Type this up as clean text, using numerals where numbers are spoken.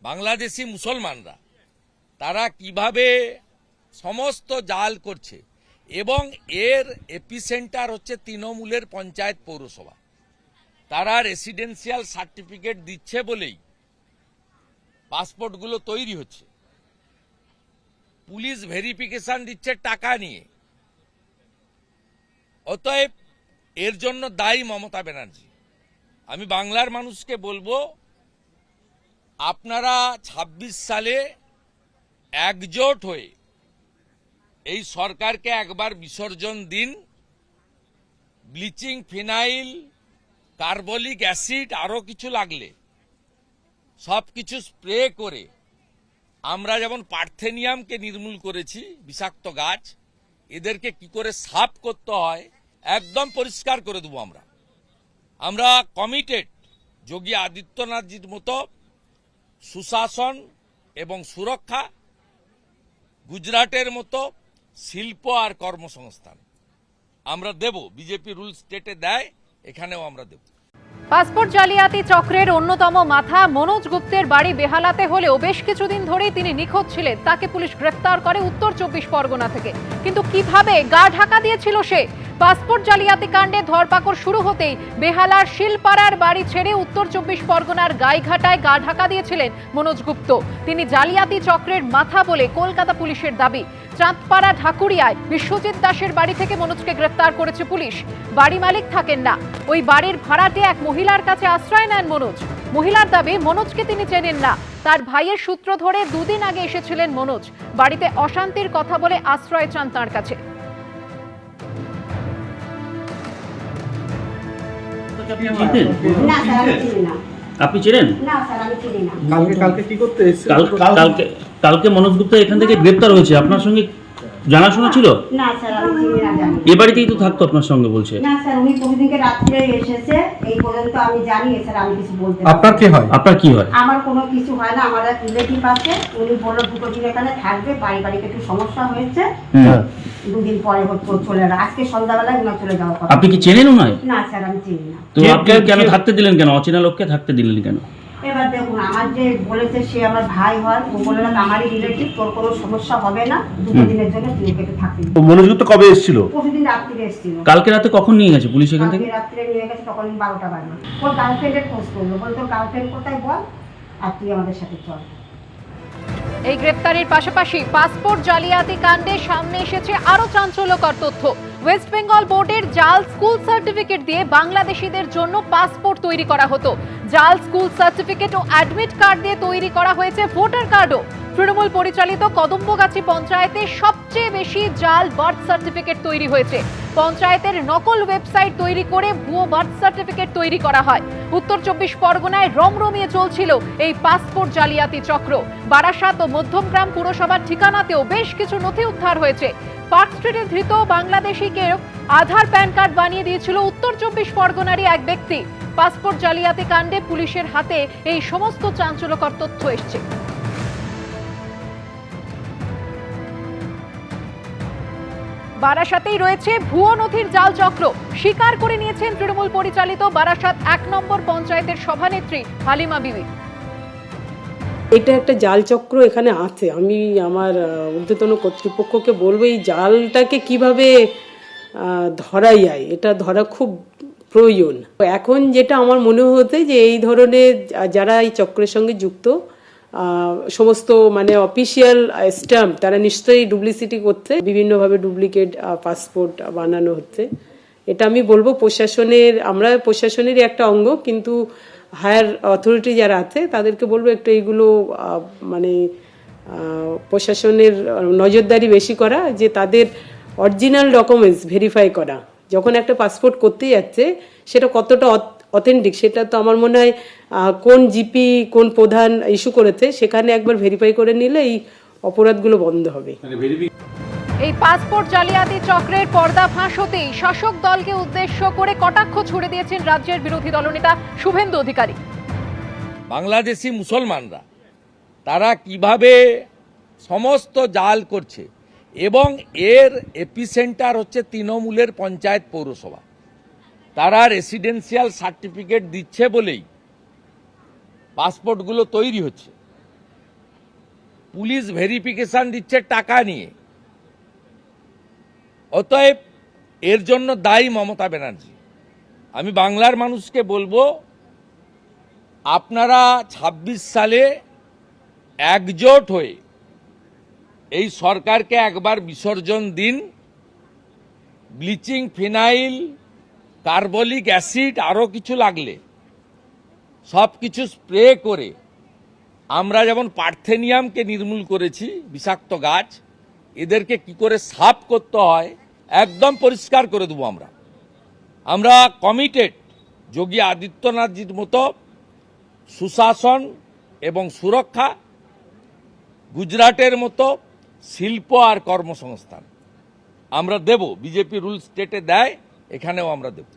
বাংলাদেশি মুসলমানরা তারা কিভাবে সমস্ত জাল করছে এবং এর এপিসেন্টার হচ্ছে তৃণমূলের পঞ্চায়েত পৌরসভা। তারা রেসিডেন্সিয়াল সার্টিফিকেট দিচ্ছে বলেই পাসপোর্টগুলো তৈরি হচ্ছে। পুলিশ ভেরিফিকেশন দিচ্ছে টাকা নিয়ে। অতএব এর জন্য দায়ী মমতা ব্যানার্জি। আমি বাংলার মানুষকে বলবো, আপনারা ২৬ সালে একজোট হয়ে এই সরকারকে একবার বিসর্জন দিন। ব্লিচিং, ফিনাইল, কার্বলিক অ্যাসিড আরো কিছু লাগলে সবকিছু স্প্রে করে আমরা যেমন পার্থেনিয়ামকে নির্মূল করেছি, বিষাক্ত গাছ, এদেরকে কি করে সাফ করতে হয় একদম পরিষ্কার করে দেবো। আমরা কমিটেড যোগী আদিত্যনাথজির মতো সুশাসন এবং সুরক্ষা, গুজরাটের মতো শিল্প আর কর্মসংস্থান আমরা দেব। বিজেপি রুল স্টেটে দেয়, এখানেও আমরা দেব। পাসপোর্ট জালিয়াতি চক্রের অন্যতম মাথা মনোজ গুপ্তের বাড়ি বেহালাতে হলেও বেশ কিছুদিন ধরেই তিনি নিখোঁজ ছিলেন। তাকে পুলিশ গ্রেফতার করে উত্তর ২৪ পরগনা থেকে। কিন্তু কিভাবে গা ঢাকা দিয়েছিল সে? পাসপোর্ট জালিয়াতি কাণ্ডে ধরপাকড় শুরু হতেই বেহালার শিলপাড়ার বাড়ি ছেড়ে উত্তর ২৪ পরগনার গাইঘাটায় গা ঢাকা দিয়েছিলেন মনোজ গুপ্ত। তিনি জালিয়াতি চক্রের মাথা বলে কলকাতা পুলিশের দাবি। চাঁদপাড়া ঢাকুরিয়ায় বিশ্বজিৎ দাসের বাড়ি থেকে মনোজকে গ্রেফতার করেছে পুলিশ। বাড়ি মালিক থাকেন না, ওই বাড়ির ভাড়াটে এক মহিলার কাছে আশ্রয় নেন মনোজ। মহিলার দাবি মনোজকে তিনি চেনেন না। তার ভাইয়ের সূত্র ধরে দুদিন আগে এসেছিলেন মনোজ। বাড়িতে অশান্তির কথা বলে আশ্রয় চান তার কাছে। আপনি চেনেন? কালকে কি করতে এসেছেন? কালকে মনোজ গুপ্তা এখান থেকে গ্রেপ্তার হয়েছে, আপনার সঙ্গে জানাশোনা ছিল? না স্যার, আমি চিনি না, জানি। এ বাড়িতেই তো থাকতো আপনার সঙ্গে বলছে? না স্যার, উনি প্রতিদিনকে রাত্রে এসেছে, এই পর্যন্ত আমি জানি। স্যার আমি কিছু বলতে। আপনার কি হয়? আপনার কি হয়? আমার কোনো কিছু হয় না। আমার এক রিলেটিভ আছে, উনি বলল দুটো দিন এখানে থাকবে, বাড়িতে একটু সমস্যা হয়েছে, দুদিন পরে চলে যাবে। আজকে সন্ধ্যাবেলায় উনি চলে যাওয়ার কথা। আপনি কি চেনেন ওনায়? না স্যার, আমি চিনি না। তো আপনি কেন থাকতে দিলেন, কেন অচেনা লোককে থাকতে দিলেন কেন? এবার দেখুন, আমার যে বলেছে সে আমার ভাই হয়, ও বলে না আমারই রিলেটিভ, তোর কোনো সমস্যা হবে না, দুটো দিনের জন্য তুই ওকে থাকতে দিবি। মনোজ গুপ্তা কবে এসেছিল? প্রতিদিন রাত্রে এসেছিল। কালকে রাতে কখন নিয়ে গেছে পুলিশ এখান থেকে? রাত্রে নিয়ে গেছে, তখন ১২টা বাজে। ওর গার্লফ্রেন্ডের খোঁজ করলো, বল তোর গার্লফ্রেন্ড কোথায় বল, আর তুই আমাদের সাথে চল। এই গ্রেফতারের পাশাপাশি পাসপোর্ট জালিয়াতি কাণ্ডে সামনে এসেছে আরো চাঞ্চল্যকর তথ্য। ওয়েস্ট বেঙ্গল বোর্ডের জাল স্কুল সার্টিফিকেট দিয়ে বাংলাদেশিদের জন্য পাসপোর্ট তৈরি করা হতো। জাল স্কুল সার্টিফিকেট ও অ্যাডমিট কার্ড দিয়ে তৈরি করা হয়েছে ভোটার কার্ডও। তৃণমূল পরিচালিত কদম্বগাছি পঞ্চায়েতে সবচেয়ে বেশি জাল বার্থ সার্টিফিকেট তৈরি হয়েছে। পঞ্চায়েতের নকল ওয়েবসাইট তৈরি করে ভুয়ো বার্থ সার্টিফিকেট তৈরি করা হয়। উত্তর ২৪ পরগনায় রমরমিয়ে চলছিল এই পাসপোর্ট জালিয়াতি চক্র। বারাসাত ও মধ্যমগ্রাম পুরসভার ঠিকানাতেও বেশ কিছু নথি উদ্ধার হয়েছে। পার্ক স্ট্রিটে ধৃত বাংলাদেশিকে আধার প্যান কার্ড বানিয়ে দিয়েছিল উত্তর ২৪ পরগনারই এক ব্যক্তি। পাসপোর্ট জালিয়াতি কাণ্ডে পুলিশের হাতে এই সমস্ত চাঞ্চল্যকর তথ্য এসছে। বারাসাতেই রয়েছে ভুয়ো নথির জাল চক্র, স্বীকার করে নিয়েছেন তৃণমূল পরিচালিত বারাসাত ১ নম্বর পঞ্চায়েতের সভানেত্রী হালিমা বিবি। এটা একটা জাল চক্র এখানে আছে। আমি আমার ঊর্ধ্বতন কর্তৃপক্ষকে বলবো এই জালটাকে কিভাবে ধরা যায়, এটা ধরা খুব প্রয়োজন। এখন যেটা আমার মনে হতে যে এই ধরনের যারা এই চক্রের সঙ্গে যুক্ত, সমস্ত মানে অফিসিয়াল স্ট্যাম্প তারা নিশ্চয়ই ডুপ্লিসিটি করছে, বিভিন্নভাবে ডুপ্লিকেট পাসপোর্ট বানানো হচ্ছে। এটা আমি বলবো আমরা প্রশাসনেরই একটা অঙ্গ, কিন্তু হায়ার অথরিটি যারা আছে তাদেরকে বলবো একটু এইগুলো মানে প্রশাসনের নজরদারি বেশি করা, যে তাদের অরিজিনাল ডকুমেন্টস ভেরিফাই করা। যখন একটা পাসপোর্ট করতে যাচ্ছে সেটা কতটা অথেন্টিক, সেটা তো আমার মনে হয় কোন জিপি কোন প্রধান ইস্যু করেছে সেখানে একবার ভেরিফাই করে নিলে এই অপরাধগুলো বন্ধ হবে। এই পাসপোর্ট জালিয়াতি চক্রের পর্দা ফাঁস হতেই শাসক দলকে উদ্দেশ্য করে কটাক্ষ ছুড়ে দিয়েছেন রাজ্যের বিরোধী দলনেতা শুভেন্দু অধিকারী। বাংলাদেশি মুসলমানরা তারা কিভাবে সমস্ত জাল করছে এবং এর এপিসেন্টার হচ্ছে তৃণমূলের পঞ্চায়েত পৌরসভা। তারা রেসিডেন্সিয়াল সার্টিফিকেট দিচ্ছে বলেই পাসপোর্টগুলো তৈরি হচ্ছে। পুলিশ ভেরিফিকেশন দিচ্ছে টাকা নিয়ে। অতএব এর জন্য দায়ী মমতা ব্যানার্জি। আমি বাংলার মানুষকে বলবো, আপনারা ২৬ সালে একজোট হয়ে এই সরকারকে একবার বিসর্জন দিন। ব্লিচিং, ফিনাইল, কার্বলিক অ্যাসিড আরও কিছু লাগলে সব কিছু স্প্রে করে, আমরা যেমন পার্থেনিয়ামকে নির্মূল করেছি, বিষাক্ত গাছ, এদেরকে কি করে সাফ করতে হয় একদম পরিষ্কার করে দেবো। আমরা কমিটেড যোগী আদিত্যনাথজির মতো সুশাসন এবং সুরক্ষা, গুজরাটের মতো শিল্প আর কর্মসংস্থান আমরা দেব। বিজেপি রুল স্টেটে দেয়, এখানেও আমরা দেব।